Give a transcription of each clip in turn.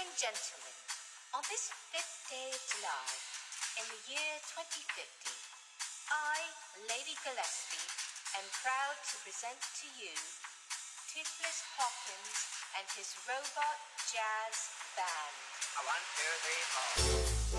and gentlemen, on this 5th day of July, in the year 2050, I, Lady Gillespie, am proud to present to you Toothless Hawkins and his robot jazz band. 1, 2, 3, 4.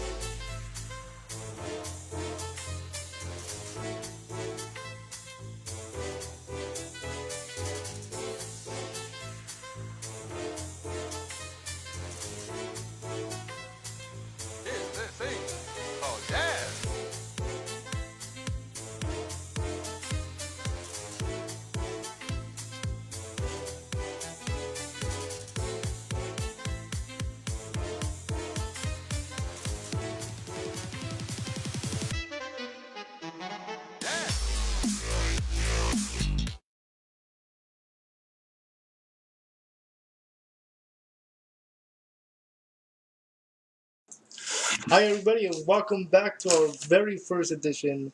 Hi everybody and welcome back to our very first edition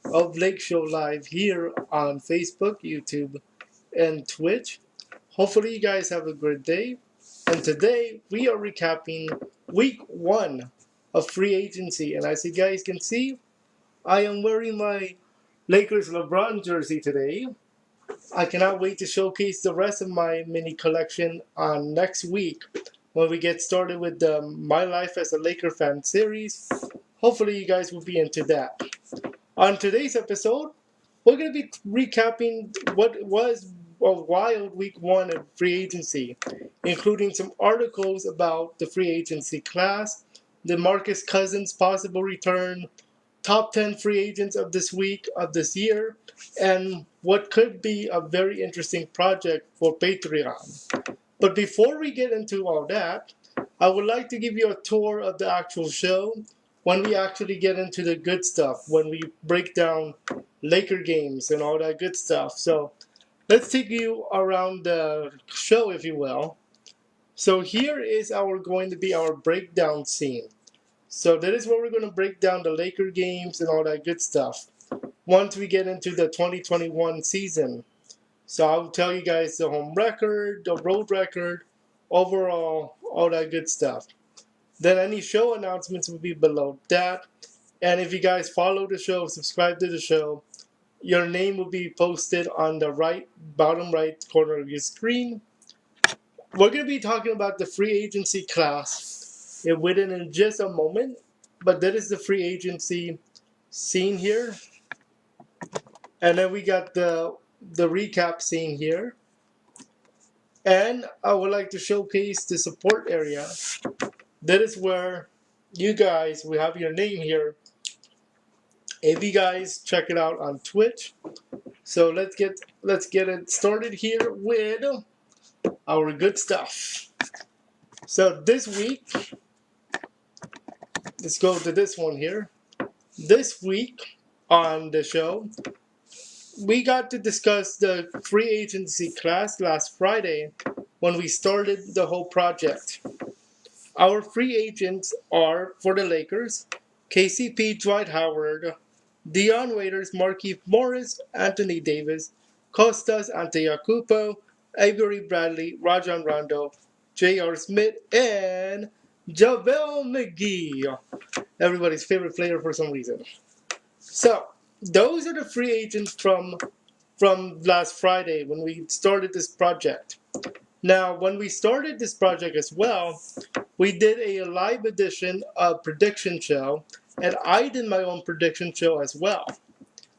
of LakeShow Live here on Facebook, YouTube, and Twitch. Hopefully you guys have a great day. And today we are recapping week 1 of free agency. And as you guys can see, I am wearing my Lakers LeBron jersey today. I cannot wait to showcase the rest of my mini collection on next week when we get started with the My Life as a Laker Fan series. Hopefully, you guys will be into that. On today's episode, we're going to be recapping what was a wild week 1 of free agency, including some articles about the free agency class, Demarcus Cousins' possible return, top 10 free agents of this week, of this year, and what could be a very interesting project for Patreon. But before we get into all that, I would like to give you a tour of the actual show when we actually get into the good stuff, when we break down Laker games and all that good stuff. So let's take you around the show, if you will. So here is going to be our breakdown scene. So that is where we're going to break down the Laker games and all that good stuff once we get into the 2021 season. So I'll tell you guys the home record, the road record, overall, all that good stuff. Then any show announcements will be below that. And if you guys follow the show, subscribe to the show, your name will be posted on the bottom right corner of your screen. We're going to be talking about the free agency class within in just a moment. But that is the free agency scene here. And then we got the recap scene here. And I would like to showcase the support area. That is where you guys will have your name here if you guys check it out on Twitch. So let's get it started here with our good stuff. So this week, let's go to this one here. This week on the show, we got to discuss the free agency class last Friday when we started the whole project. Our free agents are, for the Lakers, KCP, Dwight Howard, Dion Waiters, Markieff Morris, Anthony Davis, Kostas Antetokounmpo, Avery Bradley, Rajon Rondo, J.R. Smith, and JaVale McGee. Everybody's favorite player for some reason. So, those are the free agents from last Friday when we started this project. Now, when we started this project as well, we did a live edition of prediction show, and I did my own prediction show as well.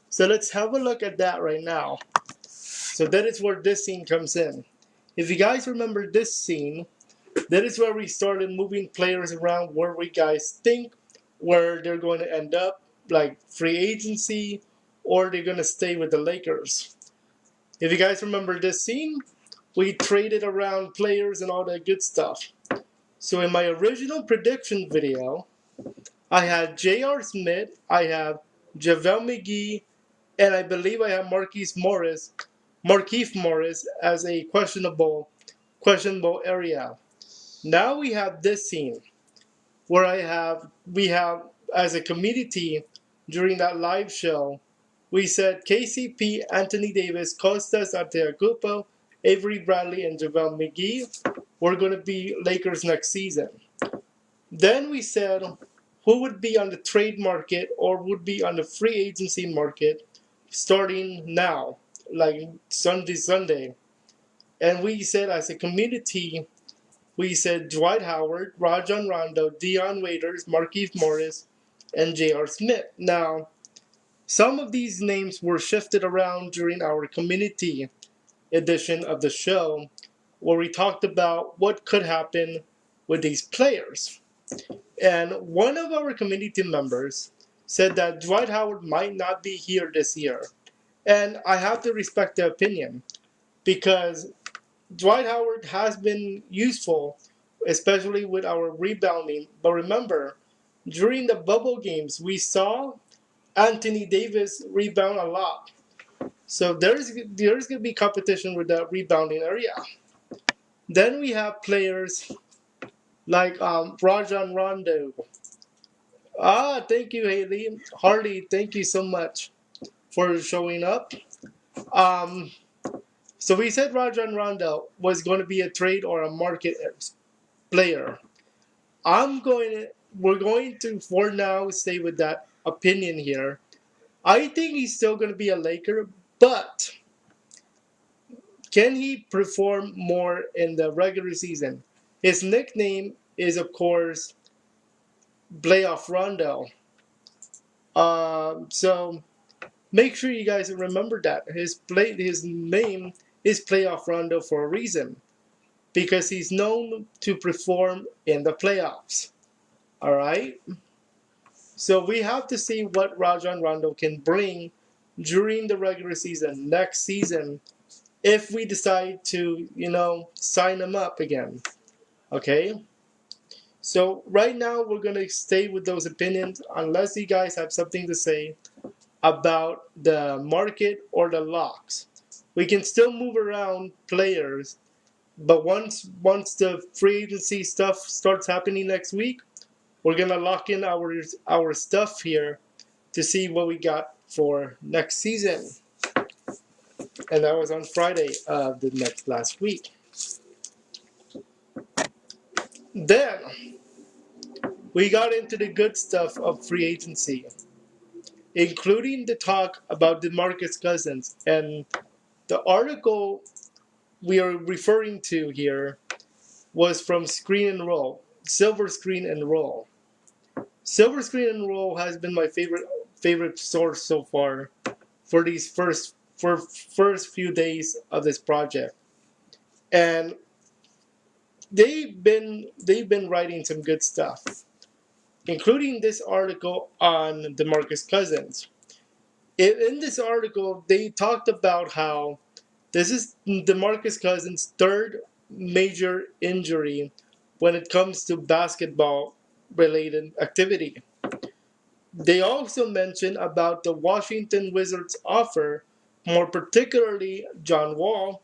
So let's have a look at that right now. So that is where this scene comes in. If you guys remember this scene, that is where we started moving players around where we guys think where they're going to end up, like free agency, or they're going to stay with the Lakers. If you guys remember this scene, we traded around players and all that good stuff. So in my original prediction video, I had J.R. Smith, I have JaVale McGee, and I believe I have Markieff Morris as a questionable area. Now we have this scene where we have as a community during that live show, we said KCP, Anthony Davis, Kostas Antetokounmpo, Avery Bradley, and JaVale McGee. were going to be Lakers next season. Then we said who would be on the trade market or would be on the free agency market starting now, like Sunday. And we said as a community, we said Dwight Howard, Rajon Rondo, Dion Waiters, Markieff Morris, and J.R. Smith. Now, some of these names were shifted around during our community edition of the show, where we talked about what could happen with these players. And one of our community members said that Dwight Howard might not be here this year. And I have to respect the opinion because Dwight Howard has been useful, especially with our rebounding. But remember, during the bubble games, we saw Anthony Davis rebound a lot. So there's going to be competition with the rebounding area. Then we have players like Rajon Rondo. Thank you, Haley. Harley, thank you so much for showing up. Um, so we said Rajon Rondo was going to be a trade or a market player. We're going to, for now, stay with that opinion here. I think he's still going to be a Laker, but can he perform more in the regular season? His nickname is, of course, Playoff Rondo. So make sure you guys remember that his name is Playoff Rondo for a reason, because he's known to perform in the playoffs. All right. So we have to see what Rajon Rondo can bring during the regular season next season if we decide to, sign him up again. Okay? So right now we're going to stay with those opinions unless you guys have something to say about the market or the locks. We can still move around players, but once the free agency stuff starts happening next week, we're going to lock in our stuff here to see what we got for next season. And that was on Friday of the last week. Then we got into the good stuff of free agency, including the talk about Demarcus Cousins. And the article we are referring to here was from Screen and Roll, Silver Screen and Roll. Silver Screen and Roll has been my favorite source so far for these first few days of this project. And they've been writing some good stuff, including this article on Demarcus Cousins. In this article, they talked about how this is Demarcus Cousins' third major injury when it comes to basketball-related activity. They also mentioned about the Washington Wizards' offer, more particularly John Wall,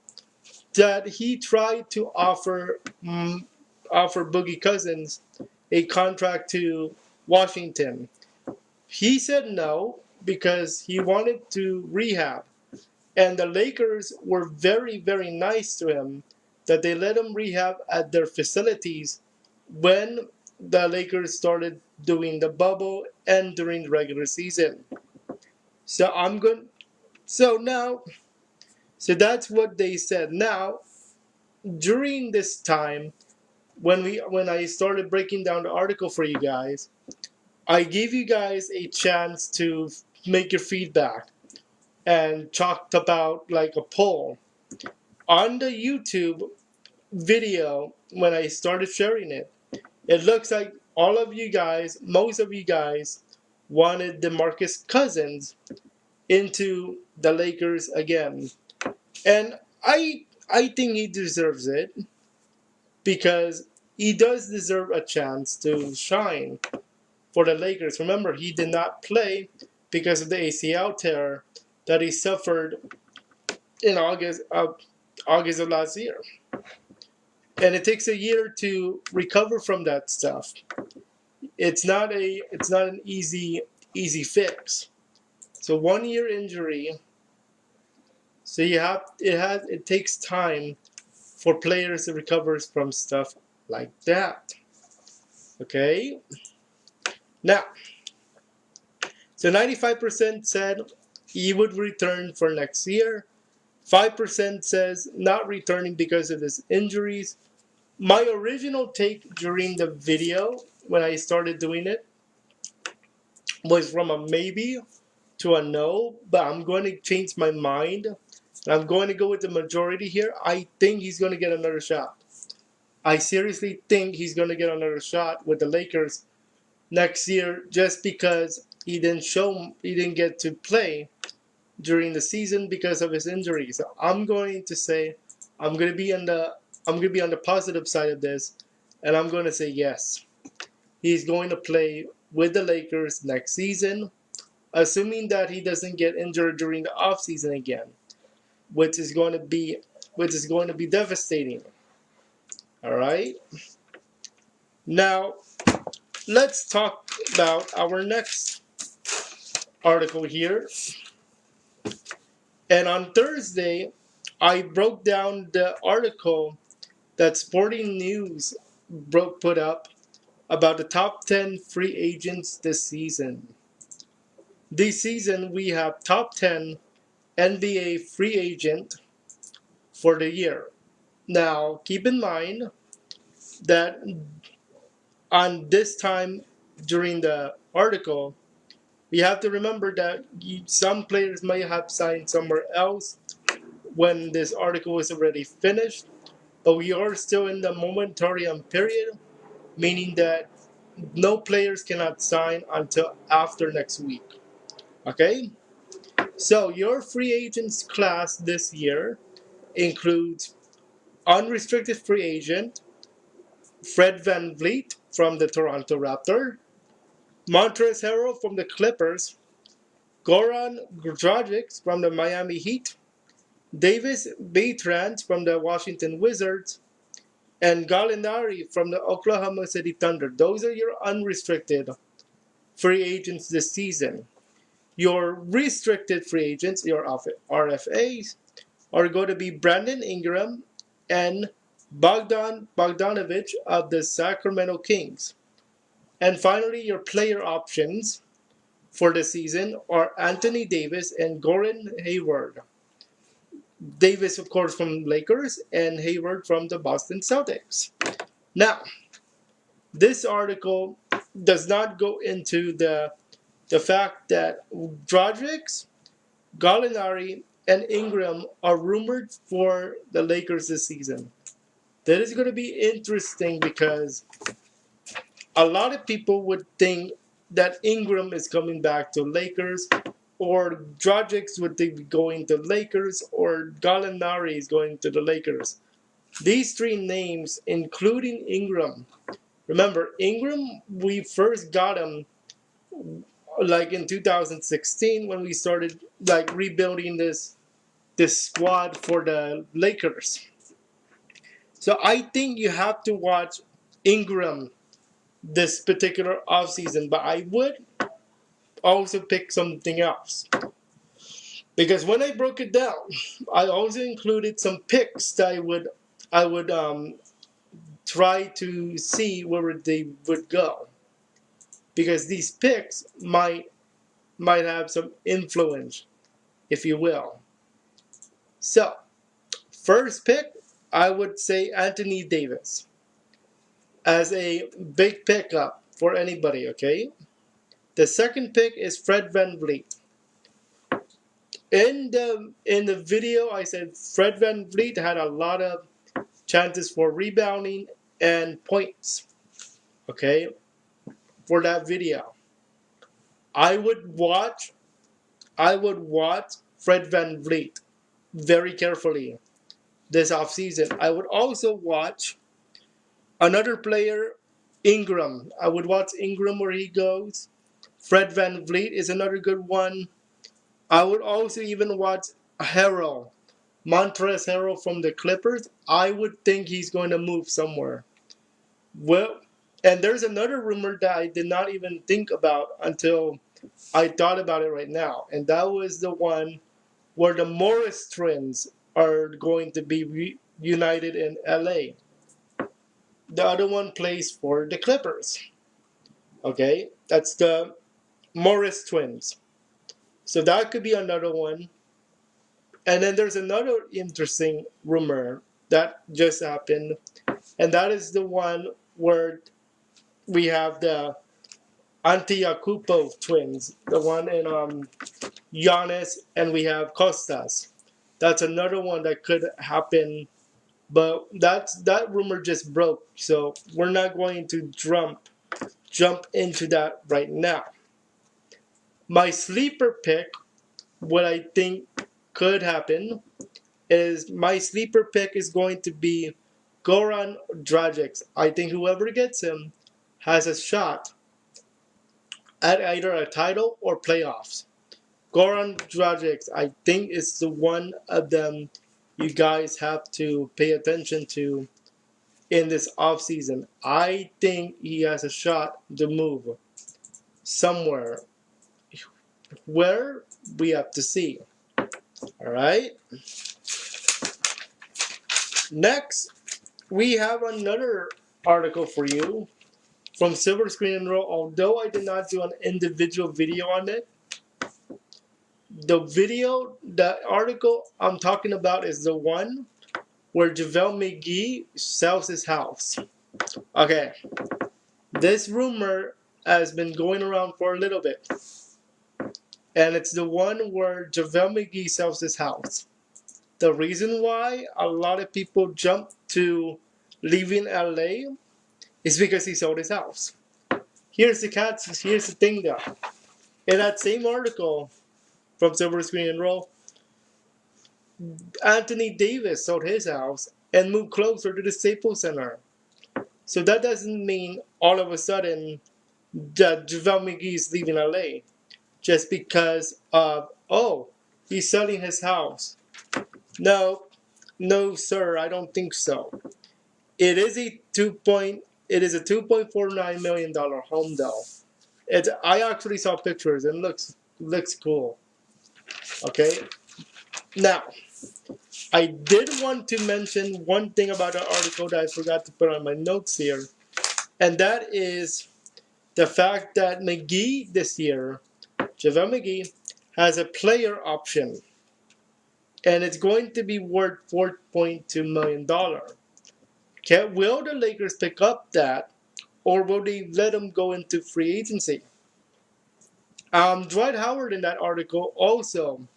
that he tried to offer Boogie Cousins a contract to Washington. He said no because he wanted to rehab. And the Lakers were very, very nice to him that they let him rehab at their facilities when the Lakers started doing the bubble and during the regular season. So I'm good. So now, so that's what they said. Now, during this time, when I started breaking down the article for you guys, I gave you guys a chance to make your feedback and talked about like a poll on the YouTube video. When I started sharing it, it looks like all of you guys, most of you guys, wanted Demarcus Cousins into the Lakers again, and I think he deserves it because he does deserve a chance to shine for the Lakers. Remember, he did not play because of the ACL tear that he suffered in August of last year. And it takes a year to recover from that stuff. It's not an easy fix. So 1 year injury. So it takes time for players that recovers from stuff like that. Okay? Now, so 95% said he would return for next year. 5% says not returning because of his injuries. My original take during the video when I started doing it was from a maybe to a no, but I'm going to change my mind. I'm going to go with the majority here. I think he's going to get another shot. I seriously think he's going to get another shot with the Lakers next year just because he didn't get to play during the season because of his injuries. So I'm going to say I'm going to be on the positive side of this, and I'm going to say yes. He's going to play with the Lakers next season, assuming that he doesn't get injured during the offseason again, which is going to be devastating. All right. Now, let's talk about our next article here. And on Thursday, I broke down the article that Sporting News put up about the top 10 free agents this season. This season, we have top 10 NBA free agent for the year. Now, keep in mind that on this time during the article, we have to remember that some players may have signed somewhere else when this article is already finished, but we are still in the moratorium period, meaning that no players cannot sign until after next week. Okay? So your free agents class this year includes unrestricted free agent Fred VanVleet from the Toronto Raptors, Montrezl Harrell from the Clippers, Goran Dragic from the Miami Heat, Davis Bertans from the Washington Wizards, and Gallinari from the Oklahoma City Thunder. Those are your unrestricted free agents this season. Your restricted free agents, your RFAs, are going to be Brandon Ingram and Bogdan Bogdanovic of the Sacramento Kings. And finally, your player options for the season are Anthony Davis and Gordon Hayward. Davis, of course, from Lakers, and Hayward from the Boston Celtics. Now, this article does not go into the fact that Dragic, Gallinari, and Ingram are rumored for the Lakers this season. That is going to be interesting because a lot of people would think that Ingram is coming back to Lakers, or Dragic would be going to Lakers, or Gallinari is going to the Lakers. These three names, including Ingram. Remember, Ingram, we first got him like in 2016 when we started like rebuilding this squad for the Lakers. So I think you have to watch Ingram this particular offseason, but I would also pick something else. Because when I broke it down, I also included some picks that I would try to see where they would go. Because these picks might have some influence, if you will. So, first pick, I would say Anthony Davis as a big pickup for anybody, okay? The second pick is Fred VanVleet. In the video, I said Fred VanVleet had a lot of chances for rebounding and points, okay, for that video. I would watch Fred VanVleet very carefully this offseason. I would also watch another player, Ingram. I would watch Ingram where he goes. Fred VanVleet is another good one. I would also even watch Harrell. Montrezl Harrell from the Clippers. I would think he's going to move somewhere. Well, and there's another rumor that I did not even think about until I thought about it right now. And that was the one where the Morris twins are going to be United in LA. The other one plays for the Clippers. Okay, that's the Morris twins. So that could be another one. And then there's another interesting rumor that just happened, and that is the one where we have the Antetokounmpo twins, the one in Giannis, and we have Costas. That's another one that could happen, but that rumor just broke, so we're not going to jump into that right now. My sleeper pick, what I think could happen, is my sleeper pick is going to be Goran Dragic. I think whoever gets him has a shot at either a title or playoffs. Goran Dragic, I think, is the one of them you guys have to pay attention to in this offseason. I think he has a shot to move somewhere. Where we have to see. All right. Next, we have another article for you from Silver Screen and Roll. Although I did not do an individual video on it, the article I'm talking about is the one where JaVale McGee sells his house. Okay, this rumor has been going around for a little bit, and it's the one where JaVale McGee sells his house. The reason why a lot of people jump to leaving LA is because he sold his house. Here's the catch. Here's the thing, though. In that same article from Silver Screen and Roll, Anthony Davis sold his house and moved closer to the Staples Center. So that doesn't mean all of a sudden that JaVale McGee is leaving LA just because of, oh, he's selling his house. No, no, sir, I don't think so. It is a $2.49 million home though. I actually saw pictures and looks cool. Okay. Now, I did want to mention one thing about the article that I forgot to put on my notes here, and that is the fact that McGee this year, JaVale McGee, has a player option, and it's going to be worth $4.2 million. Will the Lakers pick up that, or will they let him go into free agency? Dwight Howard in that article also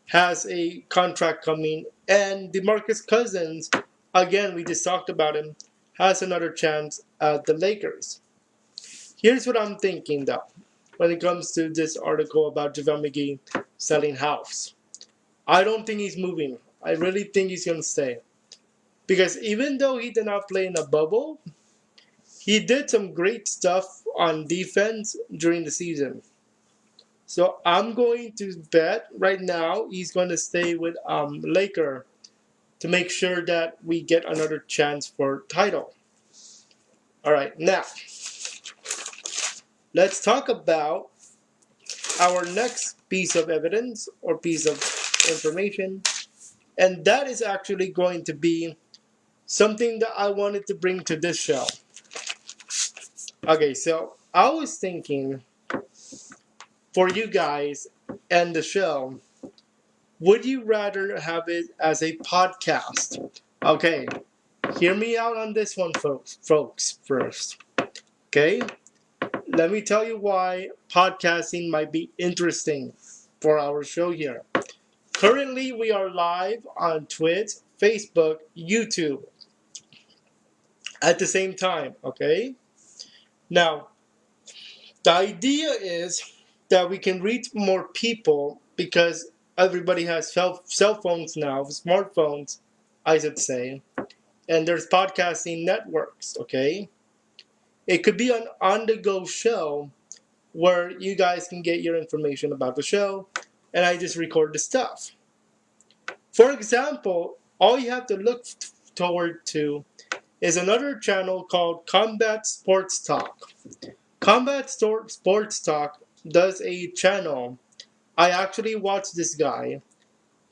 has a contract coming, and Demarcus Cousins, again, we just talked about him, has another chance at the Lakers. Here's what I'm thinking, though, when it comes to this article about JaVale McGee selling house. I don't think he's moving. I really think he's going to stay. Because even though he did not play in a bubble, he did some great stuff on defense during the season. So I'm going to bet right now he's going to stay with Laker to make sure that we get another chance for title. All right, now let's talk about our next piece of evidence or piece of information, and that is actually going to be something that I wanted to bring to this show. Okay, so I was thinking for you guys and the show, would you rather have it as a podcast? Okay, hear me out on this one, folks first. Okay, let me tell you why podcasting might be interesting for our show here. Currently, we are live on Twitch, Facebook, YouTube at the same time, okay? Now, the idea is that we can reach more people because everybody has cell phones now, smartphones, I should say, and there's podcasting networks, okay? It could be an on-the-go show where you guys can get your information about the show, and I just record the stuff. For example, all you have to look toward to is another channel called Combat Sports Talk. Combat Sports Talk does a channel. I actually watch this guy.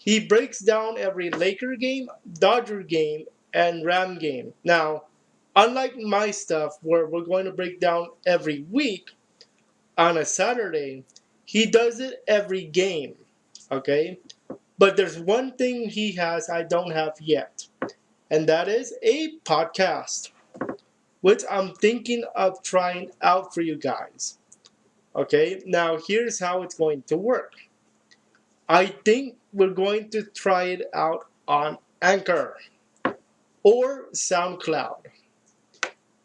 He breaks down every Laker game, Dodger game, and Ram game. Now, unlike my stuff where we're going to break down every week on a Saturday, he does it every game. Okay? But there's one thing he has I don't have yet, and that is a podcast, which I'm thinking of trying out for you guys. Okay? Now, here's how it's going to work. I think we're going to try it out on Anchor or SoundCloud.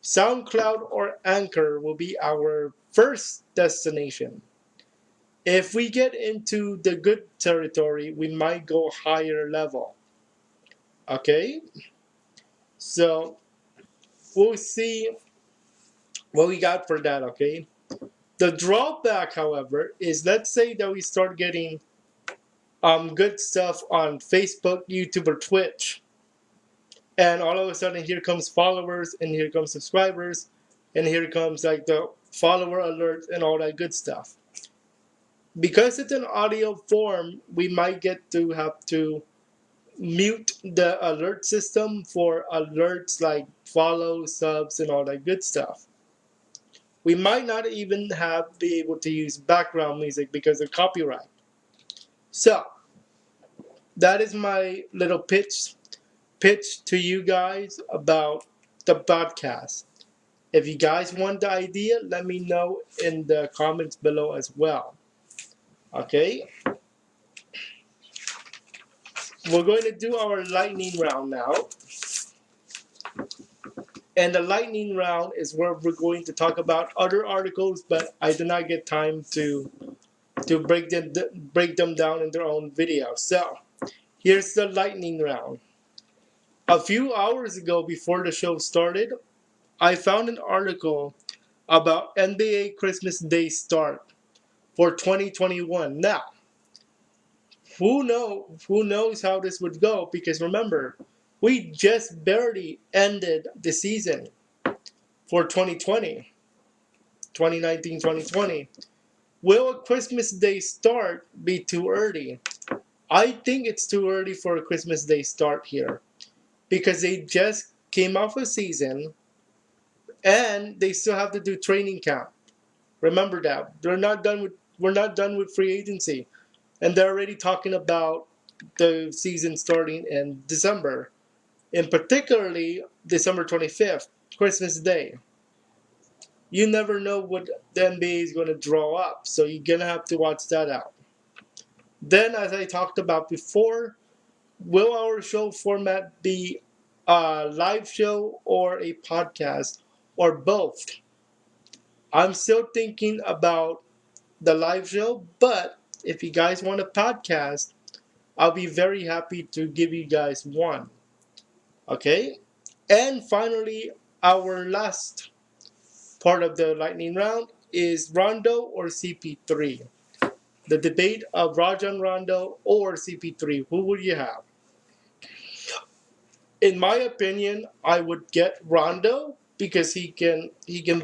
SoundCloud or Anchor will be our first destination. If we get into the good territory, we might go higher level. Okay? So we'll see what we got for that, okay? The drawback, however, is let's say that we start getting good stuff on Facebook, YouTube, or Twitch. And all of a sudden, here comes followers, and here comes subscribers, and here comes like the follower alerts and all that good stuff. Because it's an audio form, we might get to have to mute the alert system for alerts like follow, subs, and all that good stuff. We might not even be able to use background music because of copyright. So that is my little pitch to you guys about the podcast. If you guys want the idea, let me know in the comments below as well. Okay? We're going to do our lightning round now. And the lightning round is where we're going to talk about other articles, but I did not get time to break them down in their own video. So, here's the lightning round. A few hours ago before the show started, I found an article about NBA Christmas Day start for 2021. Now, who knows how this would go, because remember, we just barely ended the season for 2019-2020. Will a Christmas Day start be too early? I think it's too early for a Christmas Day start here because they just came off a season and they still have to do training camp. Remember that. We're not done with free agency. And they're already talking about the season starting in December. In particularly December 25th, Christmas Day. You never know what the NBA is going to draw up, so you're going to have to watch that out. Then, as I talked about before, will our show format be a live show or a podcast or both? I'm still thinking about the live show, but if you guys want a podcast, I'll be very happy to give you guys one. Okay? And finally, our last part of the lightning round is Rondo or CP3. The debate of Rajon Rondo or CP3. Who would you have? In my opinion, I would get Rondo because he can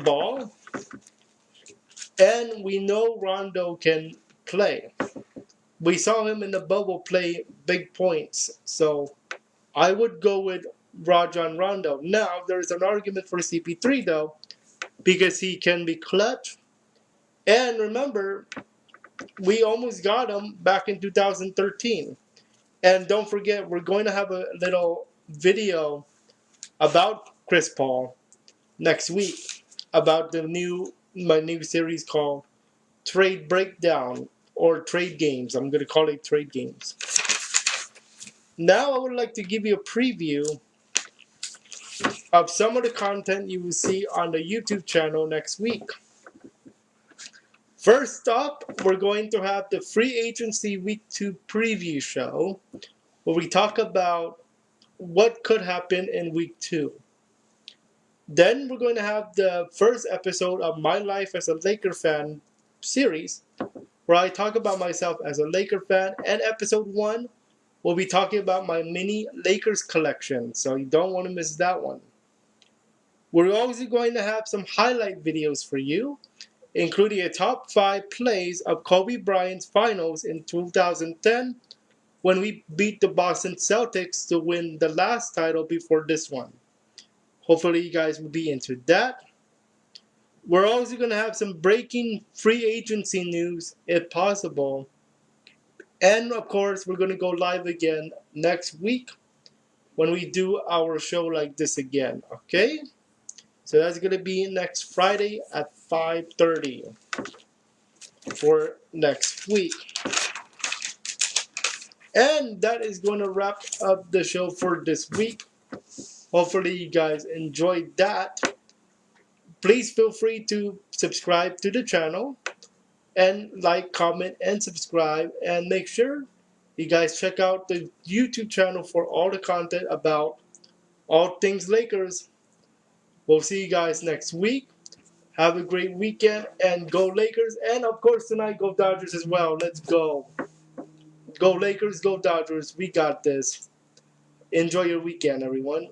ball, and we know Rondo can play. We saw him in the bubble play big points, so I would go with Rajon Rondo. Now, there's an argument for CP3 though, because he can be clutch. And remember, we almost got him back in 2013. And don't forget, we're going to have a little video about Chris Paul next week about my new series called Trade Breakdown or Trade Games. I'm going to call it Trade Games. Now I would like to give you a preview of some of the content you will see on the YouTube channel next week. First up, we're going to have the Free Agency Week 2 preview show where we talk about what could happen in Week 2. Then we're going to have the first episode of My Life as a Laker Fan series where I talk about myself as a Laker fan, and episode 1 we'll be talking about my mini Lakers collection, so you don't want to miss that one. We're also going to have some highlight videos for you, including a top 5 plays of Kobe Bryant's finals in 2010 when we beat the Boston Celtics to win the last title before this one. Hopefully, you guys will be into that. We're also going to have some breaking free agency news if possible. And of course, we're going to go live again next week when we do our show like this again. Okay? So that's going to be next Friday at 5:30 for next week. And that is going to wrap up the show for this week. Hopefully, you guys enjoyed that. Please feel free to subscribe to the channel and like, comment, and subscribe. And make sure you guys check out the YouTube channel for all the content about all things Lakers. We'll see you guys next week. Have a great weekend and go Lakers. And of course, tonight, go Dodgers as well. Let's go. Go Lakers, go Dodgers. We got this. Enjoy your weekend, everyone.